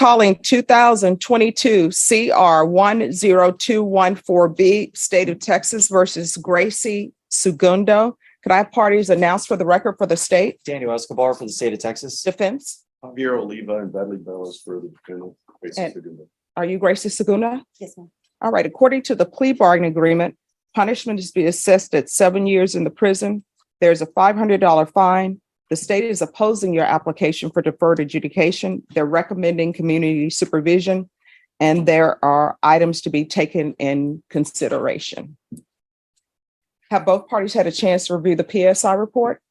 calling 2022 CR 10214B, State of Texas versus Gracie Segundo. Could I have parties announced for the record for the state? Daniel Escobar for the state of Texas. Defense. Javier Oliva and Bradley Bellis for the defendant. Are you Gracie Segundo? Yes, ma'am. All right. According to the plea bargaining agreement, punishment is to be assessed at 7 years in the prison. There's a $500 fine. The state is opposing your application for deferred adjudication. They're recommending community supervision, and there are items to be taken in consideration. Have both parties had a chance to review the PSI report?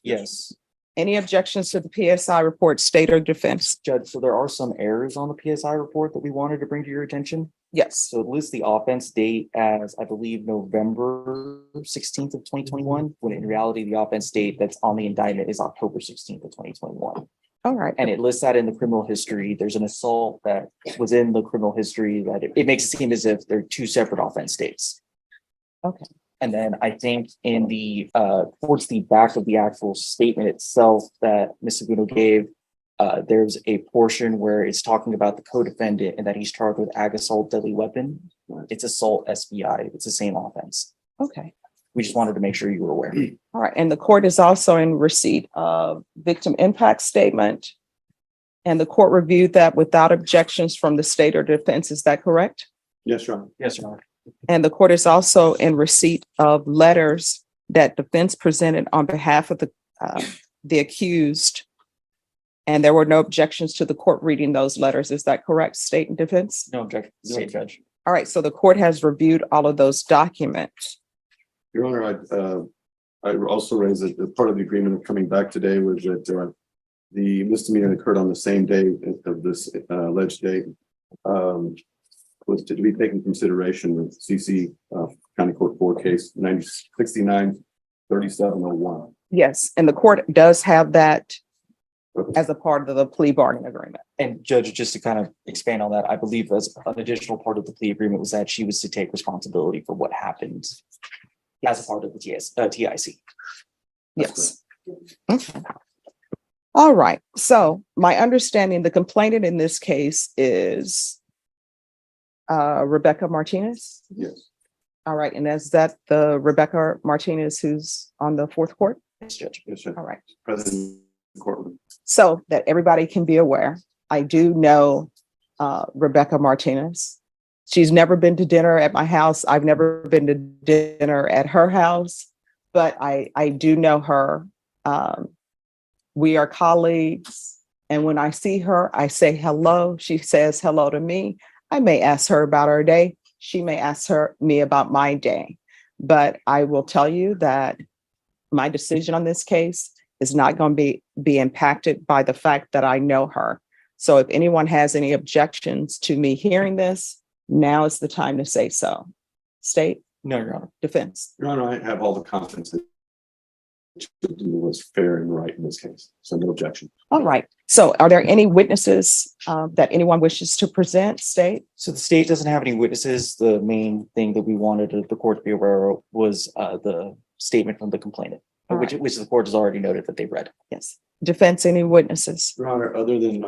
Yes, Any objections to the PSI report, state or defense? Judge. So there are some errors on the PSI report that we wanted to bring to your attention. Yes. So it lists the offense date as, I believe, November 16th of 2021, when in reality, the offense date that's on the indictment is October 16th of 2021. All right. And it lists that in the criminal history. There's an assault that was in the criminal history that it makes it seem as if they're two separate offense dates. Okay. And then I think in the towards the back of the actual statement itself that Ms. Segundo gave, there's a portion where it's talking about the co-defendant and that he's charged with ag assault deadly weapon. It's assault SBI. It's the same offense. Okay. We just wanted to make sure you were aware. All right. And the court is also in receipt of victim impact statement. And the court reviewed that without objections from the state or defense. Is that correct? Yes, Your Honor. Yes, Your Honor. And the court is also in receipt of letters that defense presented on behalf of the accused. And there were no objections to the court reading those letters. Is that correct, state and defense? No objection, state judge. All right. So the court has reviewed all of those documents. Your Honor, I also raised that part of the agreement of coming back today was that the misdemeanor occurred on the same day of this alleged date. Was to be taken into consideration with CC County Court 4 case 69-3701. Yes. And the court does have that as a part of the plea bargaining agreement. And Judge, just to kind of expand on that, I believe as an additional part of the plea agreement was that she was to take responsibility for what happened as a part of the TIC. Yes. Okay. All right. So my understanding, the complainant in this case is Rebecca Martinez. Yes. All right. And is that the Rebecca Martinez who's on the fourth court? Yes, Judge. Yes, sir. All right. President Courtroom. So that everybody can be aware, I do know Rebecca Martinez. She's never been to dinner at my house. I've never been to dinner at her house, but I do know her. We are colleagues. And when I see her, I say hello. She says hello to me. I may ask her about her day. She may ask me about my day. But I will tell you that my decision on this case is not going to be impacted by the fact that I know her. So if anyone has any objections to me hearing this, now is the time to say so. State? No, Your Honor. Defense? Your Honor, I have all the confidence that it was fair and right in this case. So no objection. All right. So are there any witnesses that anyone wishes to present? State? So the state doesn't have any witnesses. The main thing that we wanted the court to be aware of was the statement from the complainant, which the court has already noted that they've read. Yes. Defense, any witnesses? Your Honor, other than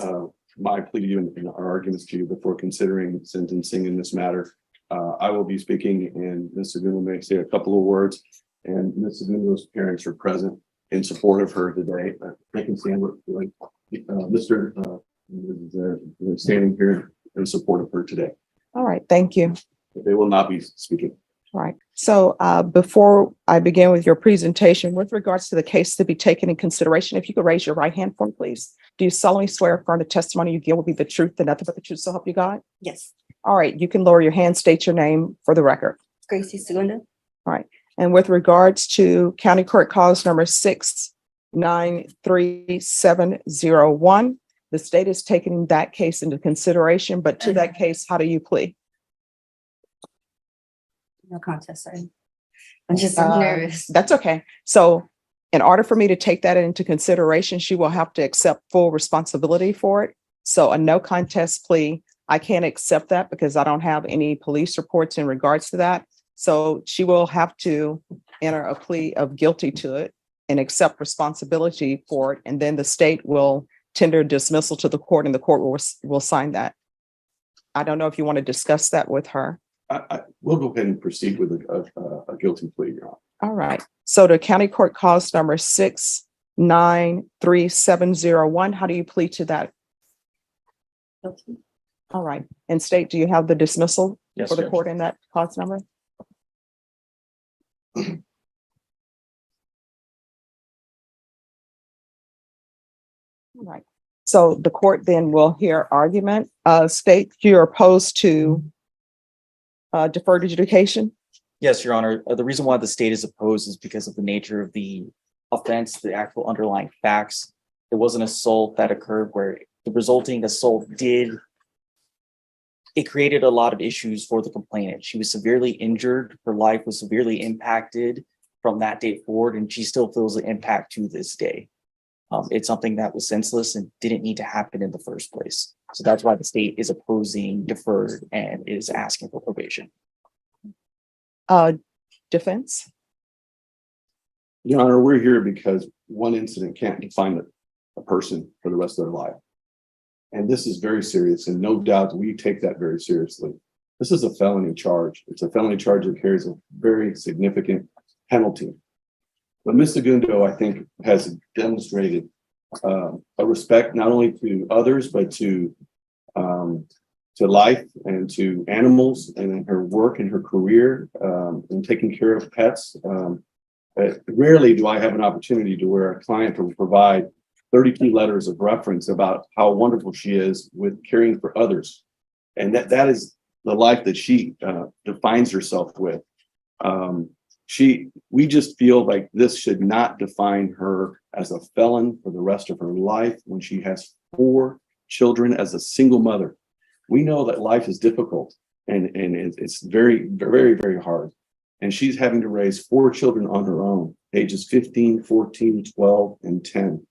my plea to you and our arguments to you before considering sentencing in this matter, I will be speaking and Ms. Segundo may say a couple of words. And Ms. Segundo's parents are present in support of her today. I can stand with Mr. Standing here in support of her today. All right. Thank you. They will not be speaking. All right. So before I begin with your presentation, with regards to the case to be taken in consideration, if you could raise your right hand for me, please. Do you solemnly swear affirm the testimony you give will be the truth and nothing but the truth, so help you God? Yes. All right. You can lower your hand, state your name for the record. Gracie Segundo. All right. And with regards to County Court Cause number 6933701, the state is taking that case into consideration, but to that case, how do you plead? No contest, sorry. I'm just nervous. That's okay. So in order for me to take that into consideration, she will have to accept full responsibility for it. So a no contest plea, I can't accept that because I don't have any police reports in regards to that. So she will have to enter a plea of guilty to it and accept responsibility for it. And then the state will tender dismissal to the court, and the court will sign that. I don't know if you want to discuss that with her. We'll go ahead and proceed with a guilty plea, Your Honor. All right. So the county court cause number 693-701. How do you plead to that? All right. And state, do you have the dismissal Yes, for the Judge. court in that cause number? All right. So the court then will hear argument. State, you're opposed to deferred adjudication? Yes, Your Honor. The reason why the state is opposed is because of the nature of the offense, the actual underlying facts. It was an assault that occurred where the resulting assault it created a lot of issues for the complainant. She was severely injured. Her life was severely impacted from that day forward, and she still feels the impact to this day. It's something that was senseless and didn't need to happen in the first place. So that's why the state is opposing deferred and is asking for probation. Defense? Your Honor, we're here because one incident can't define a person for the rest of their life. And this is very serious, and no doubt we take that very seriously. This is a felony charge. It's a felony charge that carries a very significant penalty. But Ms. Segundo, I think, has demonstrated a respect not only to others, but to life and to animals, and in her work and her career in taking care of pets. Rarely do I have an opportunity to where a client will provide 32 letters of reference about how wonderful she is with caring for others. And that is the life that she defines herself with. We just feel like this should not define her as a felon for the rest of her life when she has 4 children as a single mother. We know that life is difficult and it's very, very, very hard. And she's having to raise 4 children on her own, ages 15, 14, 12, and 10.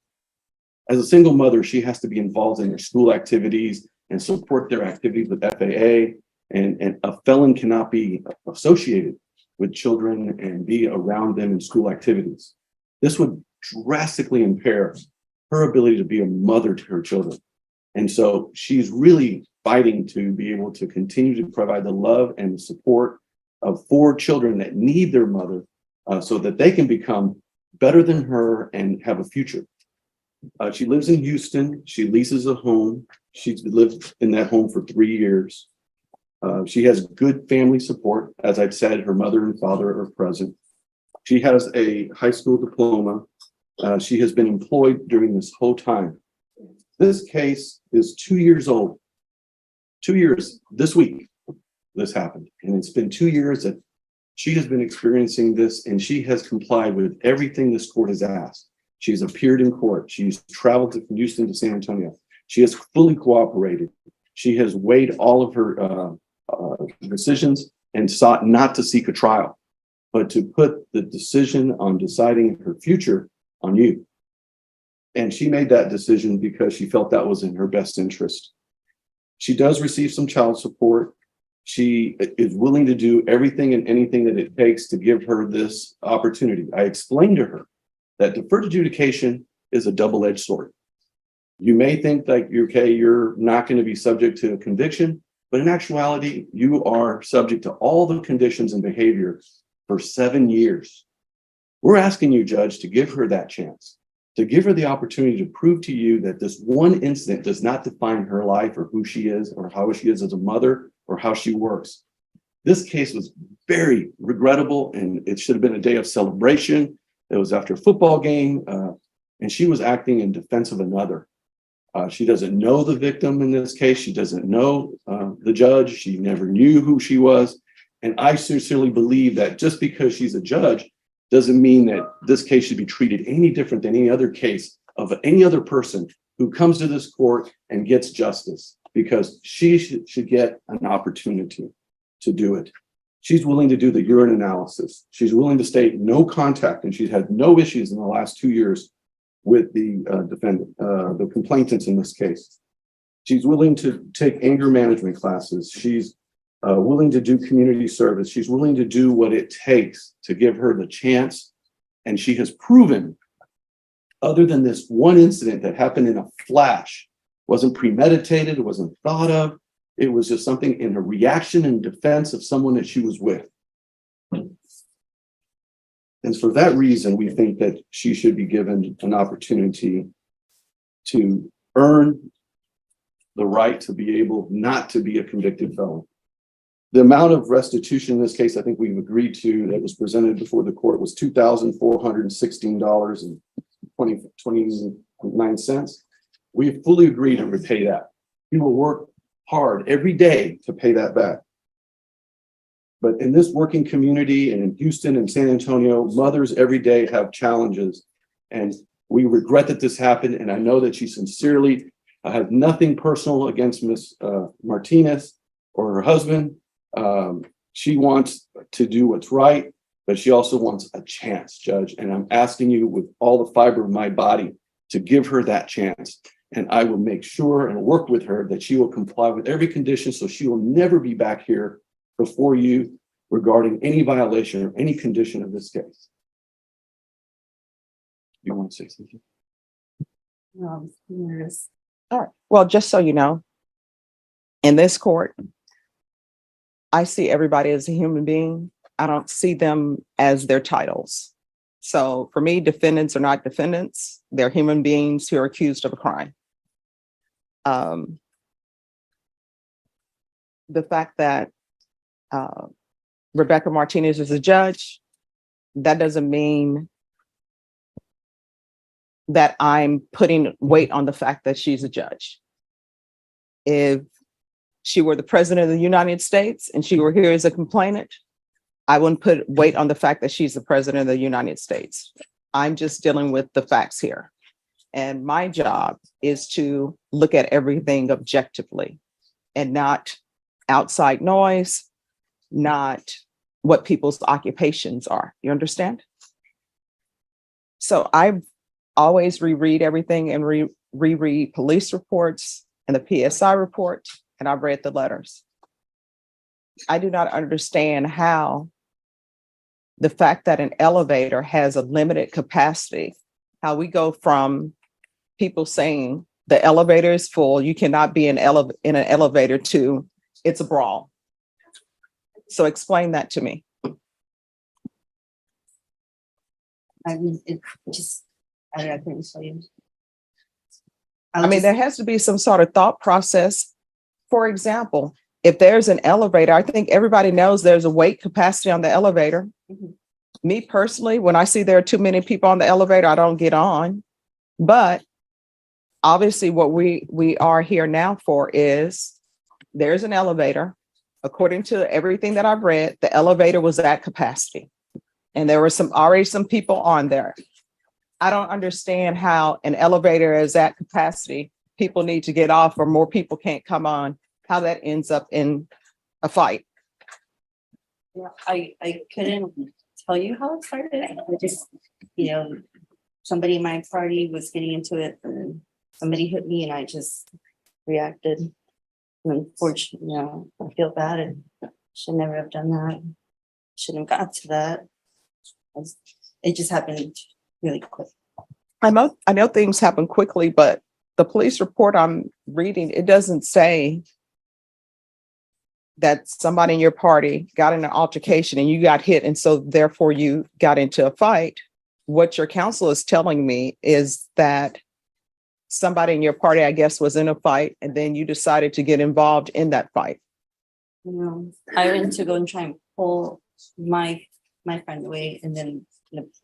As a single mother, she has to be involved in their school activities and support their activities with FAA. And a felon cannot be associated with children and be around them in school activities. This would drastically impair her ability to be a mother to her children. And so she's really fighting to be able to continue to provide the love and the support of 4 children that need their mother so that they can become better than her and have a future. She lives in Houston. She leases a home. She's lived in that home for 3 years. She has good family support. As I've said, her mother and father are present. She has a high school diploma. She has been employed during this whole time. This case is 2 years old. 2 years this week, this happened. And it's been 2 years that she has been experiencing this, and she has complied with everything this court has asked. She's appeared in court. She's traveled from Houston to San Antonio. She has fully cooperated. She has weighed all of her decisions and sought not to seek a trial, but to put the decision on deciding her future on you. And she made that decision because she felt that was in her best interest. She does receive some child support. She is willing to do everything and anything that it takes to give her this opportunity. I explained to her that deferred adjudication is a double-edged sword. You may think that you're not going to be subject to a conviction, but in actuality, you are subject to all the conditions and behavior for 7 years. We're asking you, Judge, to give her that chance, to give her the opportunity to prove to you that this one incident does not define her life or who she is or how she is as a mother or how she works. This case was very regrettable, and it should have been a day of celebration. It was after a football game, and she was acting in defense of another. She doesn't know the victim in this case. She doesn't know the judge. She never knew who she was. And I sincerely believe that just because she's a judge doesn't mean that this case should be treated any different than any other case of any other person who comes to this court and gets justice, because she should get an opportunity to do it. She's willing to do the urine analysis. She's willing to state no contact, and she's had no issues in the last 2 years with the defendant, the complainants in this case. She's willing to take anger management classes. She's willing to do community service. She's willing to do what it takes to give her the chance. And she has proven other than this one incident that happened in a flash, wasn't premeditated, it wasn't thought of. It was just something in a reaction and defense of someone that she was with. And for that reason, we think that she should be given an opportunity to earn the right to be able not to be a convicted felon. The amount of restitution in this case, I think we've agreed to, that was presented before the court was $2,416.29. We fully agreed to repay that. We will work hard every day to pay that back. But in this working community and in Houston and San Antonio, mothers every day have challenges. And we regret that this happened. And I know that she sincerely has nothing personal against Ms. Martinez or her husband. She wants to do what's right, but she also wants a chance, Judge. And I'm asking you with all the fiber of my body to give her that chance. And I will make sure and work with her that she will comply with every condition so she will never be back here before you regarding any violation or any condition of this case. You want to say something? No, I'm nervous. All right. Well, just so you know, in this court, I see everybody as a human being. I don't see them as their titles. So for me, defendants are not defendants. They're human beings who are accused of a crime. The fact that Rebecca Martinez is a judge, that doesn't mean that I'm putting weight on the fact that she's a judge. If she were the president of the United States and she were here as a complainant, I wouldn't put weight on the fact that she's the president of the United States. I'm just dealing with the facts here. And my job is to look at everything objectively and not outside noise, not what people's occupations are. You understand? So I always reread everything and reread police reports and the PSI report, and I've read the letters. I do not understand how the fact that an elevator has a limited capacity, how we go from people saying the elevator is full, you cannot be in an elevator, to it's a brawl. So explain that to me. I mean, it just, I don't know, I couldn't tell you. I mean, there has to be some sort of thought process. For example, if there's an elevator, I think everybody knows there's a weight capacity on the elevator. Mhm. Me personally, when I see there are too many people on the elevator, I don't get on. But obviously what we are here now for is there's an elevator. According to everything that I've read, the elevator was at capacity. And there were already some people on there. I don't understand how an elevator is at capacity. People need to get off or more people can't come on, how that ends up in a fight. Yeah, I couldn't tell you how it started. I just, somebody in my party was getting into it and somebody hit me and I just reacted. And unfortunately, I feel bad and should never have done that. Shouldn't have got to that. It just happened really quick. I know things happen quickly, but the police report I'm reading, it doesn't say that somebody in your party got in an altercation and you got hit, and so therefore you got into a fight. What your counsel is telling me is that somebody in your party, I guess, was in a fight, and then you decided to get involved in that fight. I went to go and try and pull my friend away, and then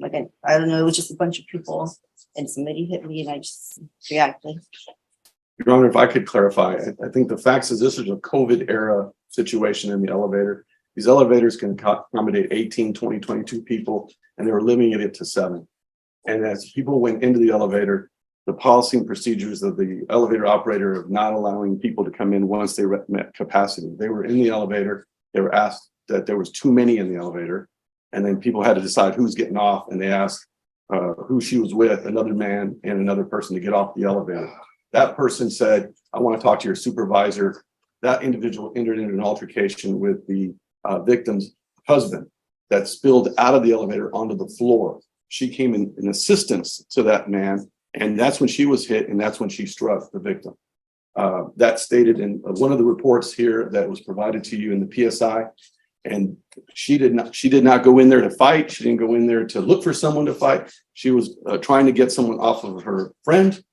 I don't know, it was just a bunch of people, and somebody hit me, and I just reacted. Your Honor, if I could clarify, I think the facts is this is a COVID era situation in the elevator. These elevators can accommodate 18, 20, 22 people, and they were limiting it to 7. And as people went into the elevator, the policy and procedures of the elevator operator of not allowing people to come in once they met capacity. They were in the elevator. They were asked that there was too many in the elevator. And then people had to decide who's getting off. And they asked who she was with, another man and another person, to get off the elevator. That person said, I want to talk to your supervisor. That individual entered into an altercation with the victim's husband that spilled out of the elevator onto the floor. She came in assistance to that man And that's when she was hit, and that's when she struck the victim. That's stated in one of the reports here that was provided to you in the PSI. And she did not go in there to fight. She didn't go in there to look for someone to fight. She was trying to get someone off of her friend.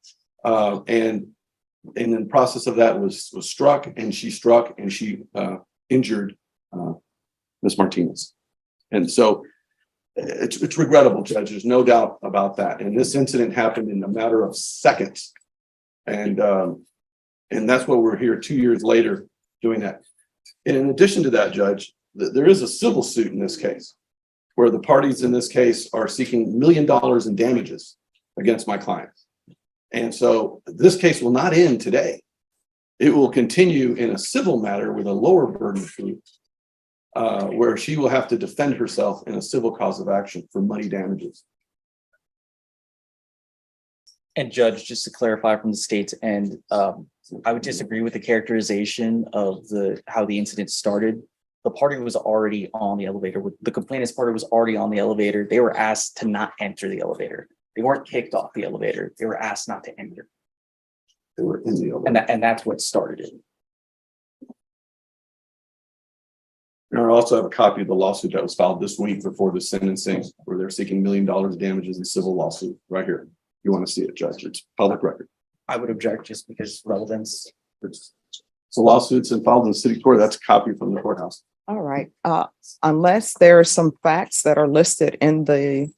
And in the process of that was struck, and she injured Ms. Martinez. And so it's regrettable, Judge. There's no doubt about that. And this incident happened in a matter of seconds. And that's why we're here 2 years later doing that. And in addition to that, Judge, there is a civil suit in this case where the parties in this case are seeking $1 million in damages against my client. And so this case will not end today. It will continue in a civil matter with a lower burden of proof, where she will have to defend herself in a civil cause of action for money damages. And Judge, just to clarify from the state's end, I would disagree with the characterization of how the incident started. The party was already on the elevator. The complainant's party was already on the elevator. They were asked to not enter the elevator. They weren't kicked off the elevator. They were asked not to enter. They were in the elevator. And that's what started it. And I also have a copy of the lawsuit that was filed this week before the sentencing, where they're seeking $1 million damages in civil lawsuit right here. You want to see it, Judge? It's public record. I would object just because relevance. It's a lawsuit and filed in the city court. That's a copy from the courthouse. All right. Unless there are some facts that are listed in the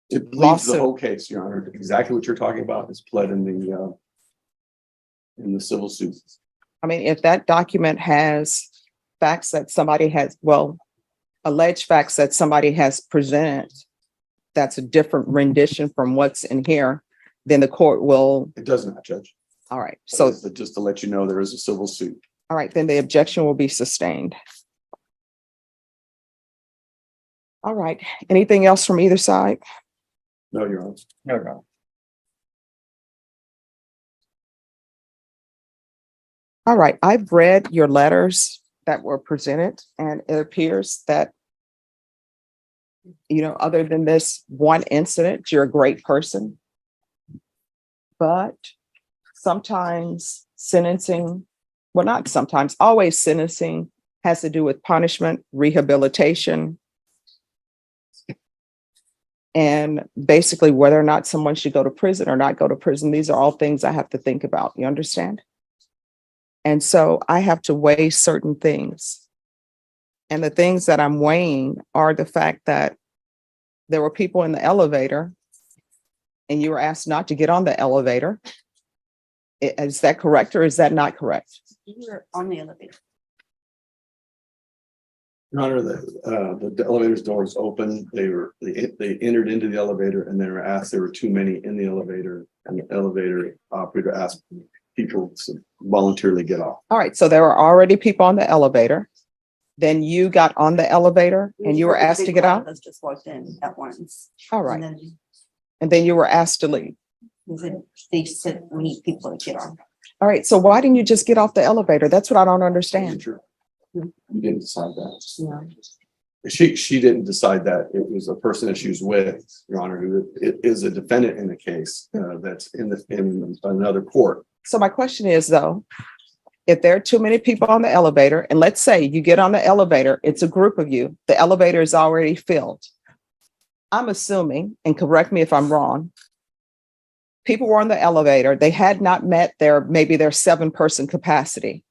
It pleads the lawsuit. whole case, Your Honor. Exactly what you're talking about is pled in the civil suit. I mean, if that document has facts that somebody has, alleged facts that somebody has presented, that's a different rendition from what's in here, then the court will. It does not, Judge. All right. So, But just to let you know, there is a civil suit. all right, then the objection will be sustained. All right. Anything else from either side? No, Your Honor. No. All right. I've read your letters that were presented, and it appears that, other than this one incident, you're a great person. But sometimes sentencing, not sometimes, always sentencing has to do with punishment, rehabilitation, and basically whether or not someone should go to prison or not go to prison. These are all things I have to think about. You understand? And so I have to weigh certain things. And the things that I'm weighing are the fact that there were people in the elevator and you were asked not to get on the elevator. Is that correct or is that not correct? You were on the elevator. Your Honor, the elevator's doors open. They entered into the elevator and they were asked, there were too many in the elevator, and the elevator operator asked people to voluntarily get off. All right. So there were already people on the elevator. Then you got on the elevator and you were asked to get out. Us just walked in at once. All right. And And then you were asked to leave. then they said we need people to get on. All right. So why didn't you just get off the elevator? That's what I don't understand. You didn't decide that. Yeah. She didn't decide that. It was a person that she was with, Your Honor, who is a defendant in the case that's in another court. So my question is, though, if there are too many people on the elevator, and let's say you get on the elevator, it's a group of you, the elevator is already filled. I'm assuming, and correct me if I'm wrong, people were on the elevator, they had not met their 7-person capacity.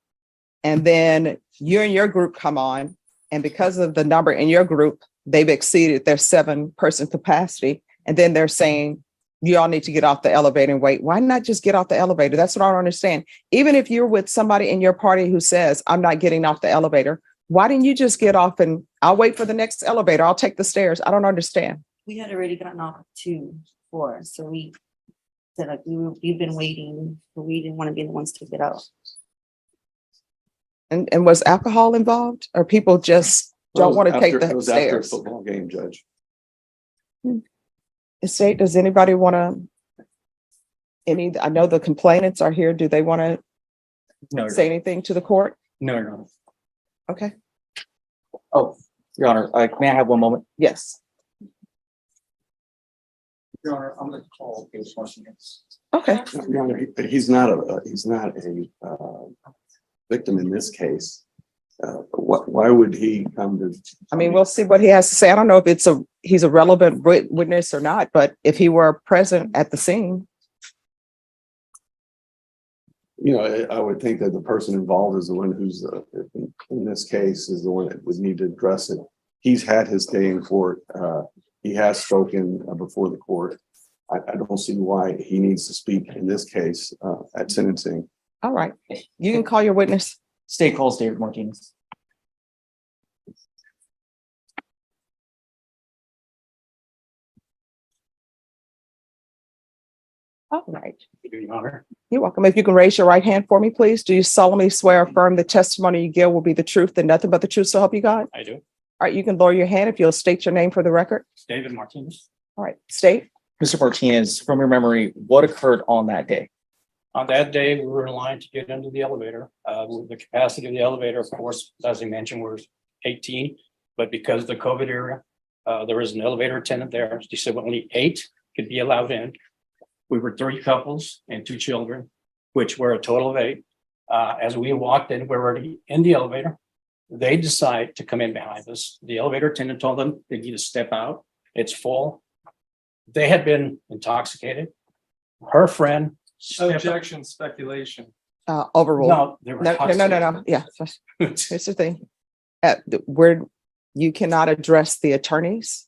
And then you and your group come on, and because of the number in your group, they've exceeded their 7-person capacity. And then they're saying, you all need to get off the elevator and wait. Why not just get off the elevator? That's what I don't understand. Even if you're with somebody in your party who says, I'm not getting off the elevator, why didn't you just get off and I'll wait for the next elevator? I'll take the stairs. I don't understand. We had already gotten off 2-4. So we said, like, we've been waiting, but we didn't want to be the ones to get out. And was alcohol involved, or people just don't want to take the It was after a stairs? football game, Judge. Estate, does anybody want to, I know the complainants are here. Do they want to No, say anything to the court? no. Okay. Oh, Your Honor, may I have one moment? Yes. Your Honor, I'm gonna call case question. Okay, Your Honor, he's not a victim in this case. Why would he come to? I mean, we'll see what he has to say. I don't know if he's a relevant witness or not, but if he were present at the scene. You know, I would think that the person involved is the one who's, in this case, is the one that would need to address it. He's had his day in court. He has spoken before the court. I don't see why he needs to speak in this case at sentencing. All right, you can call your witness. State calls David Martinez. All right, Your Honor. you're welcome. If you can raise your right hand for me, please. Do you solemnly swear or affirm the testimony you give will be the truth and nothing but the truth, so help you God? I do. All right, you can lower your hand if you'll state your name for the record. David Martinez. All right, state. Mr. Martinez, from your memory, what occurred on that day? On that day, we were in line to get into the elevator. The capacity of the elevator, of course, as I mentioned, was 18. But because of the COVID era, there was an elevator attendant there. She said only 8 could be allowed in. We were 3 couples and 2 children, which were a total of 8. As we walked in, we were already in the elevator. They decide to come in behind us. The elevator attendant told them they need to step out. It's full. They had been intoxicated. Her friend. Objection, speculation. Overruled. No, they were No. Yeah, here's the thing. You cannot address the attorneys.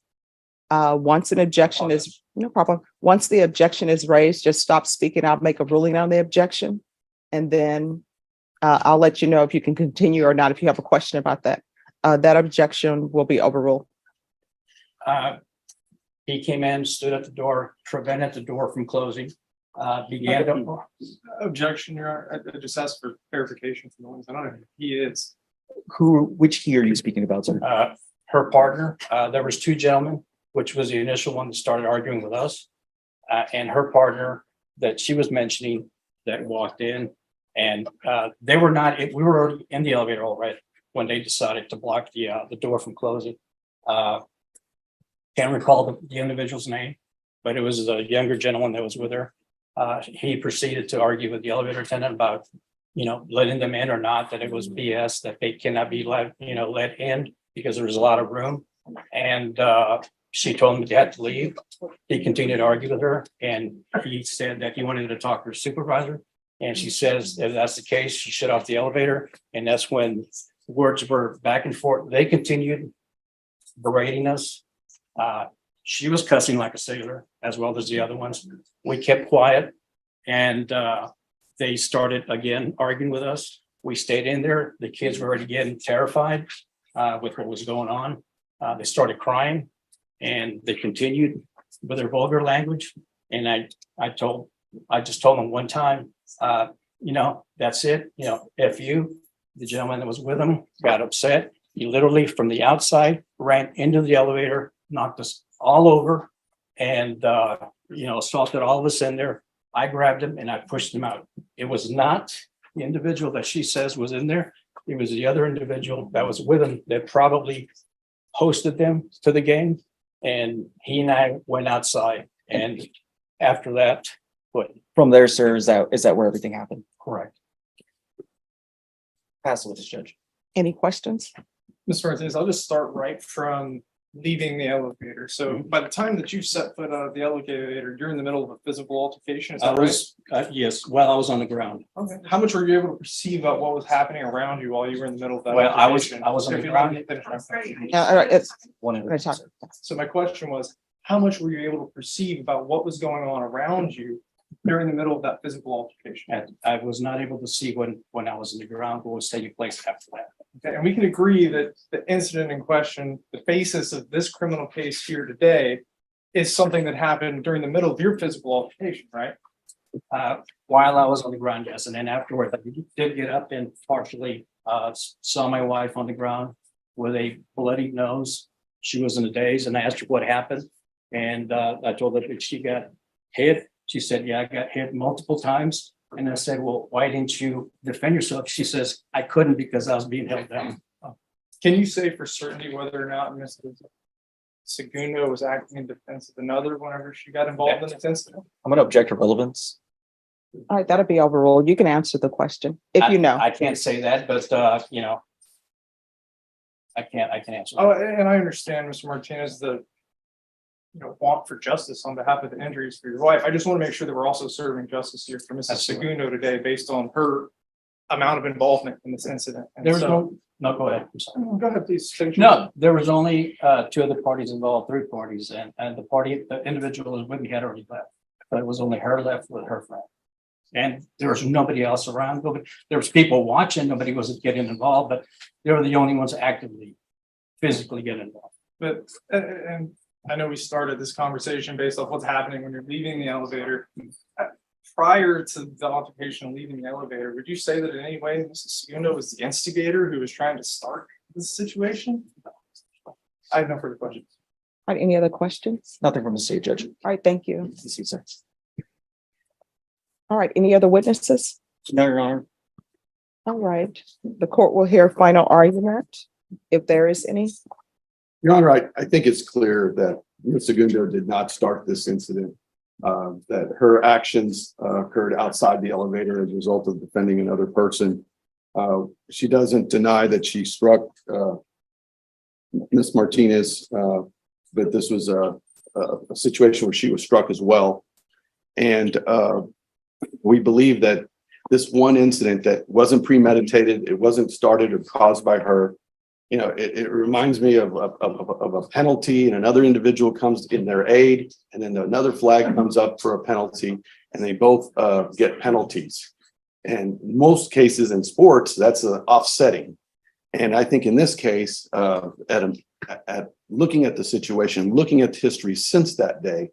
Once an objection is, no problem. Once the objection is raised, just stop speaking. I'll make a ruling on the objection. And then I'll let you know if you can continue or not, if you have a question about that. That objection will be overruled. He came in, stood at the door, prevented the door from closing. Began to. Objection, Your Honor. I just asked for clarification from the ones. I don't know who he is. Which he are you speaking about, sir? Her partner, there was 2 gentlemen, which was the initial one that started arguing with us. And her partner that she was mentioning that walked in, and they were not, we were already in the elevator already when they decided to block the door from closing. Can't recall the individual's name, but it was a younger gentleman that was with her. He proceeded to argue with the elevator attendant about, letting them in or not, that it was BS, that they cannot be let in because there was a lot of room. And she told him he had to leave. He continued to argue with her, and he said that he wanted to talk to her supervisor. And she says, if that's the case, she shut off the elevator. And that's when words were back and forth. They continued berating us. She was cussing like a sailor, as well as the other ones. We kept quiet, and they started again arguing with us. We stayed in there. The kids were already getting terrified with what was going on. They started crying, and they continued with their vulgar language. And I just told them one time, that's it. F you. The gentleman that was with him got upset. He literally from the outside ran into the elevator, knocked us all over, and assaulted all of us in there. I grabbed him and I pushed him out. It was not the individual that she says was in there. It was the other individual that was with him that probably hosted them to the game. And he and I went outside. And after that, what? From there, sir, is that where everything happened? Correct. Pass it with this judge. Any questions? Mr. Martinez, I'll just start right from leaving the elevator. So by the time that you set foot out of the elevator, you're in the middle of a physical altercation. Is I that was, yes, while I was on the ground. right? Okay. How much were you able to perceive about what was happening around you while you were in the middle of that? Well, I was altercation? on the If you ground. let me finish my question. All right, it's, One of we're gonna talk. So my question was, how much were you able to perceive about what was going on around you during the middle of that physical altercation? And I was not able to see when I was in the ground what was taking place after that. Okay, and we can agree that the incident in question, the basis of this criminal case here today, is something that happened during the middle of your physical altercation, right? While I was on the ground, yes, and then afterward, I did get up and partially saw my wife on the ground with a bloody nose. She was in a daze, and I asked her what happened, and I told her that she got hit. She said, "Yeah, I got hit multiple times." And I said, "Well, why didn't you defend yourself?" She says, "I couldn't because I was being held down." Can you say for certainty whether or not Mrs. Segundo was acting in defense of another whenever she got involved in this incident? I'm gonna object to relevance. All right, that'll be overruled. You can answer the question if you know. I can't say that, but I can't answer. Oh, and I understand, Mr. Martinez, the want for justice on behalf of the injuries for your wife. I just want to make sure that we're also serving justice here for Mrs. Absolutely. Segundo today based on her amount of involvement in this incident. And There was so- no, go ahead. I'm sorry. Go ahead, please. finish. No, there was only two other parties involved, three parties, and the individual was with me had already left. But it was only her left with her friend. And there was nobody else around. There was people watching, nobody was getting involved, but they were the only ones actively, physically getting involved. But, and I know we started this conversation based off what's happening when you're leaving the elevator. Prior to the altercation and leaving the elevator, would you say that in any way Mrs. Segundo was the instigator who was trying to start this situation? I have no further questions. All right, any other questions? Nothing from the state judge. All right, thank you. This is- All right, any other witnesses? No, Your Honor. All right, the court will hear final argument if there is any. Your Honor, I think it's clear that Ms. Segundo did not start this incident. That her actions occurred outside the elevator as a result of defending another person. She doesn't deny that she struck Ms. Martinez, but this was a situation where she was struck as well. And we believe that this one incident that wasn't premeditated, it wasn't started or caused by her. It reminds me of a penalty and another individual comes in their aid and then another flag comes up for a penalty and they both get penalties. And most cases in sports, that's offsetting. And I think in this case, at looking at the situation, looking at history since that day,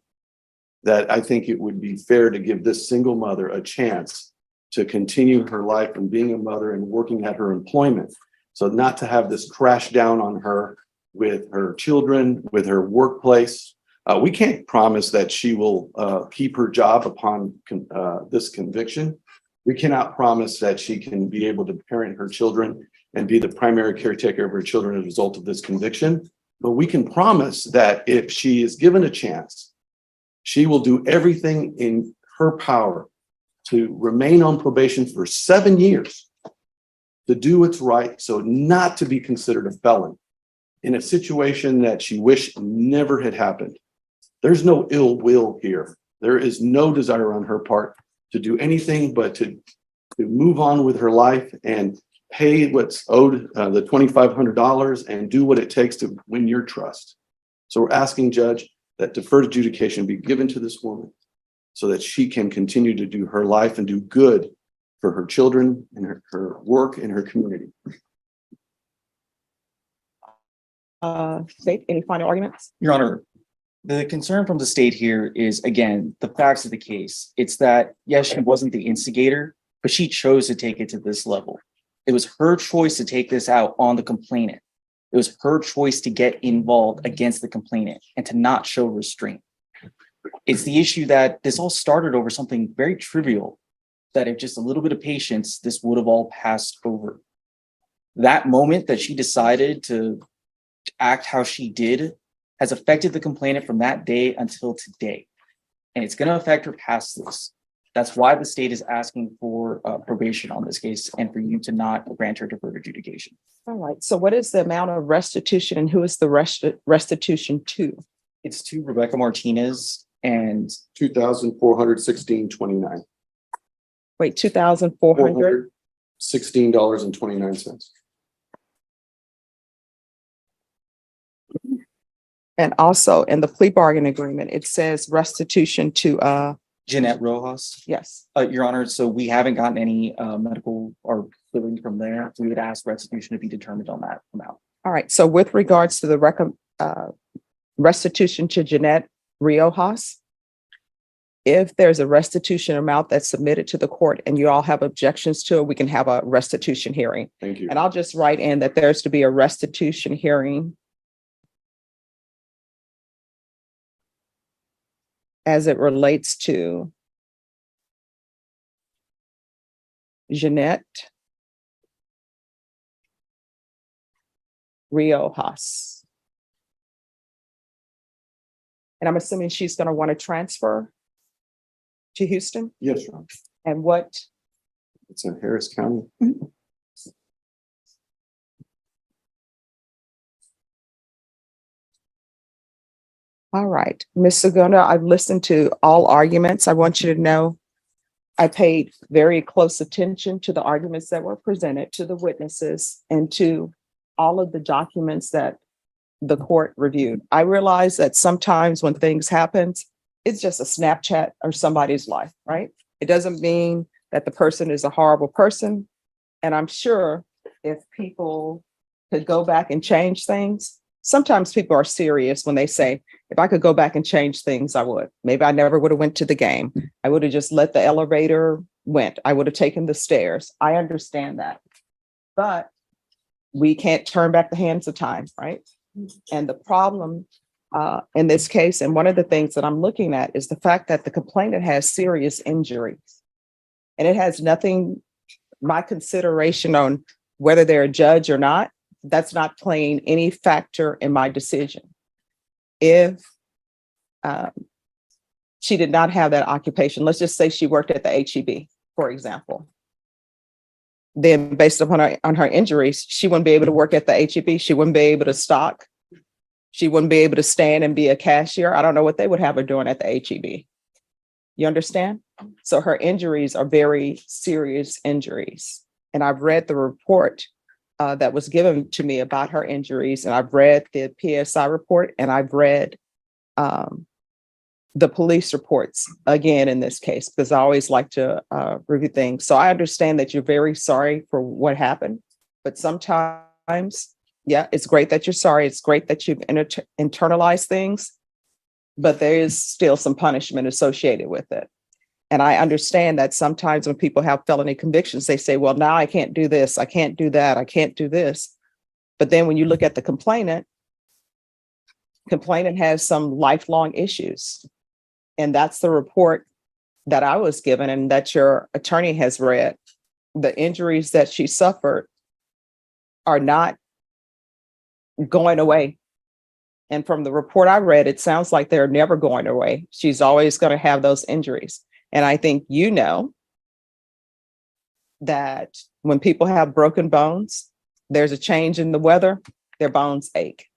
that I think it would be fair to give this single mother a chance to continue her life and being a mother and working at her employment. So not to have this crash down on her with her children, with her workplace. We can't promise that she will keep her job upon this conviction. We cannot promise that she can be able to parent her children and be the primary caretaker of her children as a result of this conviction. But we can promise that if she is given a chance, she will do everything in her power to remain on probation for 7 years. To do what's right, so not to be considered a felon in a situation that she wished never had happened. There's no ill will here. There is no desire on her part to do anything but to move on with her life and pay what's owed, the $2,500, and do what it takes to win your trust. So we're asking, Judge, that deferred adjudication be given to this woman so that she can continue to do her life and do good for her children and her work and her community. State, any final arguments? Your Honor, the concern from the state here is, again, the facts of the case. It's that, yes, she wasn't the instigator, but she chose to take it to this level. It was her choice to take this out on the complainant. It was her choice to get involved against the complainant and to not show restraint. It's the issue that this all started over something very trivial, that if just a little bit of patience, this would have all passed over. That moment that she decided to act how she did has affected the complainant from that day until today. And it's going to affect her past this. That's why the state is asking for probation on this case and for you to not grant her deferred adjudication. All right, so what is the amount of restitution and who is the restitution to? It's to Rebecca Martinez and $2,416.29. Wait, 2,400? $16.29. And also in the plea bargain agreement, it says restitution to, Jeanette Rojas. yes. Your Honor, so we haven't gotten any medical or billing from there. We would ask restitution to be determined on that amount. All right, so with regards to the restitution to Jeanette Riojas, if there's a restitution amount that's submitted to the court and you all have objections to it, we can have a restitution hearing. Thank you. And I'll just write in that there's to be a restitution hearing as it relates to Jeanette Riojas. And I'm assuming she's going to want to transfer to Houston. Yes, Your Honor. And what, It's in Harris County. all right, Ms. Segunda, I've listened to all arguments. I want you to know I paid very close attention to the arguments that were presented, to the witnesses, and to all of the documents that the court reviewed. I realize that sometimes when things happen, it's just a Snapchat or somebody's life, right? It doesn't mean that the person is a horrible person. And I'm sure if people could go back and change things, sometimes people are serious when they say, if I could go back and change things, I would. Maybe I never would have went to the game. I would have just let the elevator went. I would have taken the stairs. I understand that. But we can't turn back the hands of time, right? And the problem in this case, and one of the things that I'm looking at is the fact that the complainant has serious injuries. And it has nothing, my consideration on whether they're a judge or not, that's not playing any factor in my decision. If she did not have that occupation, let's just say she worked at the HEB, for example. Then based upon her injuries, she wouldn't be able to work at the HEB. She wouldn't be able to stock. She wouldn't be able to stand and be a cashier. I don't know what they would have her doing at the HEB. You understand? So her injuries are very serious injuries. And I've read the report that was given to me about her injuries. And I've read the PSI report, and I've read the police reports again in this case, because I always like to review things. So I understand that you're very sorry for what happened, but sometimes, yeah, it's great that you're sorry. It's great that you've internalized things, but there is still some punishment associated with it. And I understand that sometimes when people have felony convictions, they say, well, now I can't do this. I can't do that. I can't do this. But then when you look at the complainant has some lifelong issues. And that's the report that I was given and that your attorney has read. The injuries that she suffered are not going away. And from the report I read, it sounds like they're never going away. She's always going to have those injuries. And I think you know that when people have broken bones, there's a change in the weather, their bones ache.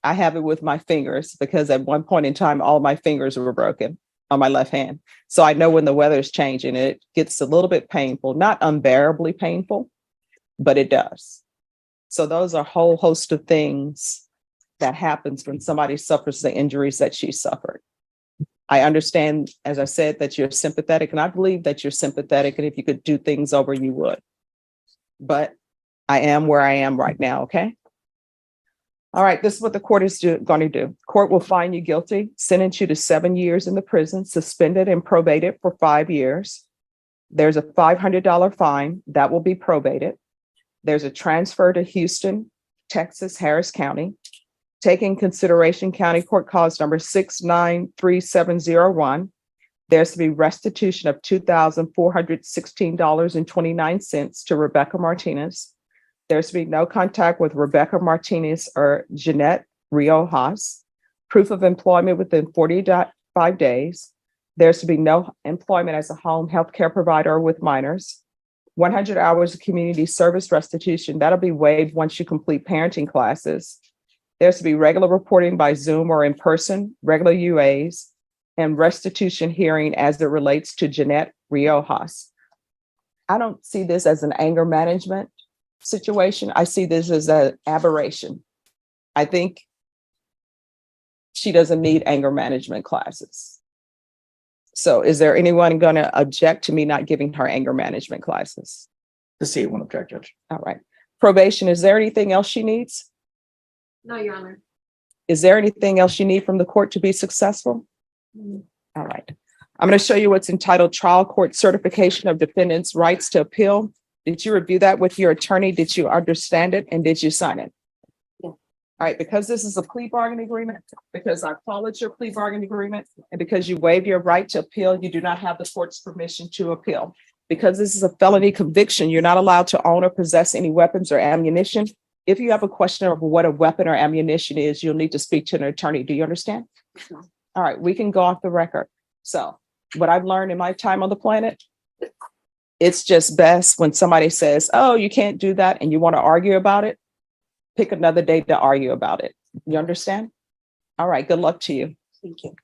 I have it with my fingers because at one point in time, all my fingers were broken on my left hand. So I know when the weather is changing, it gets a little bit painful, not unbearably painful, but it does. So those are a whole host of things that happens when somebody suffers the injuries that she suffered. I understand, as I said, that you're sympathetic, and I believe that you're sympathetic, and if you could do things over, you would. But I am where I am right now, okay? All right, this is what the court is going to do. Court will find you guilty, sentence you to 7 years in the prison, suspended and probated for 5 years. There's a $500 fine that will be probated. There's a transfer to Houston, Texas, Harris County. Taking consideration County Court Cause number 693701, there's to be restitution of $2,416.29 to Rebecca Martinez. There's to be no contact with Rebecca Martinez or Jeanette Riojas. Proof of employment within 45 days. There's to be no employment as a home health care provider with minors. 100 hours of community service restitution. That'll be waived once you complete parenting classes. There's to be regular reporting by Zoom or in person, regular UAs, and restitution hearing as it relates to Jeanette Riojas. I don't see this as an anger management situation. I see this as an aberration. I think she doesn't need anger management classes. So is there anyone going to object to me not giving her anger management classes? The state won't object, Judge. All right. Probation, is there anything else she needs? No, Your Honor. Is there anything else you need from the court to be successful? All right. I'm going to show you what's entitled Trial Court Certification of Defendant's Rights to Appeal. Did you review that with your attorney? Did you understand it? And did you sign it? Yeah. All right. Because this is a plea bargaining agreement, because I followed your plea bargaining agreement, and because you waive your right to appeal, you do not have the court's permission to appeal. Because this is a felony conviction, you're not allowed to own or possess any weapons or ammunition. If you have a question of what a weapon or ammunition is, you'll need to speak to an attorney. Do you understand? No. All right, we can go off the record. So what I've learned in my time on the planet, it's just best when somebody says, oh, you can't do that, and you want to argue about it, pick another day to argue about it. You understand? All right, good luck to you. Thank you.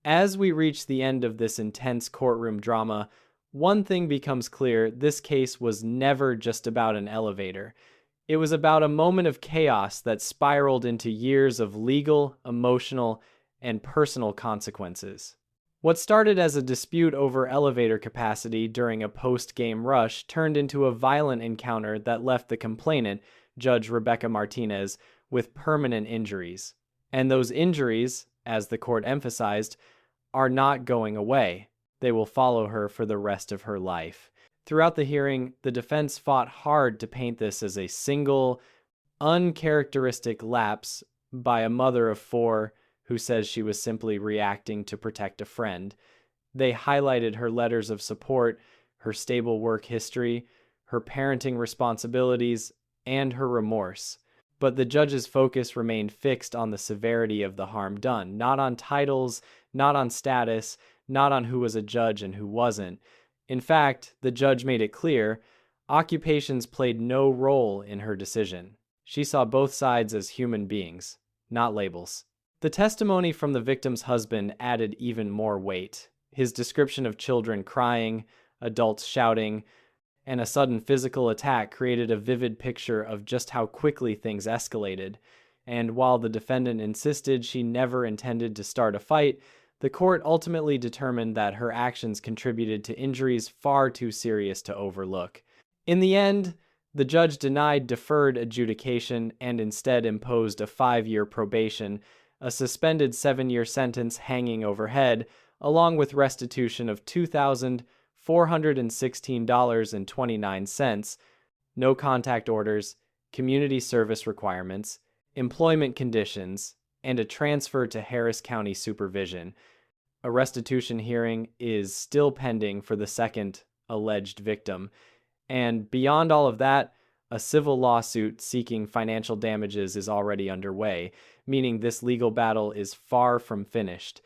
As we reach the end of this intense courtroom drama, one thing becomes clear: this case was never just about an elevator. It was about a moment of chaos that spiraled into years of legal, emotional, and personal consequences. What started as a dispute over elevator capacity during a post-game rush turned into a violent encounter that left the complainant, Judge Rebecca Martinez, with permanent injuries. And those injuries, as the court emphasized, are not going away. They will follow her for the rest of her life. Throughout the hearing, the defense fought hard to paint this as a single, uncharacteristic lapse by a mother of four who says she was simply reacting to protect a friend. They highlighted her letters of support, her stable work history, her parenting responsibilities, and her remorse. But the judge's focus remained fixed on the severity of the harm done, not on titles, not on status, not on who was a judge and who wasn't. In fact, the judge made it clear, occupations played no role in her decision. She saw both sides as human beings, not labels. The testimony from the victim's husband added even more weight. His description of children crying, adults shouting, and a sudden physical attack created a vivid picture of just how quickly things escalated. And while the defendant insisted she never intended to start a fight, the court ultimately determined that her actions contributed to injuries far too serious to overlook. In the end, the judge denied deferred adjudication and instead imposed a 5-year probation, a suspended 7-year sentence hanging overhead, along with restitution of $2,416.29, no contact orders, community service requirements, employment conditions, and a transfer to Harris County supervision. A restitution hearing is still pending for the second alleged victim. And beyond all of that, a civil lawsuit seeking financial damages is already underway, meaning this legal battle is far from finished.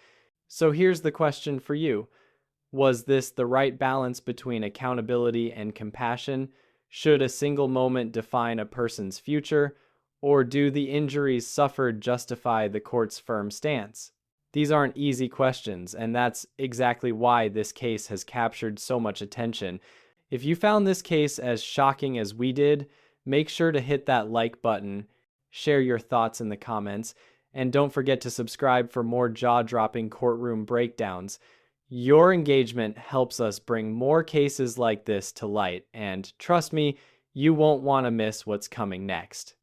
So here's the question for you. Was this the right balance between accountability and compassion? Should a single moment define a person's future? Or do the injuries suffered justify the court's firm stance? These aren't easy questions, and that's exactly why this case has captured so much attention. If you found this case as shocking as we did, make sure to hit that like button, share your thoughts in the comments, and don't forget to subscribe for more jaw-dropping courtroom breakdowns. Your engagement helps us bring more cases like this to light, and trust me, you won't want to miss what's coming next.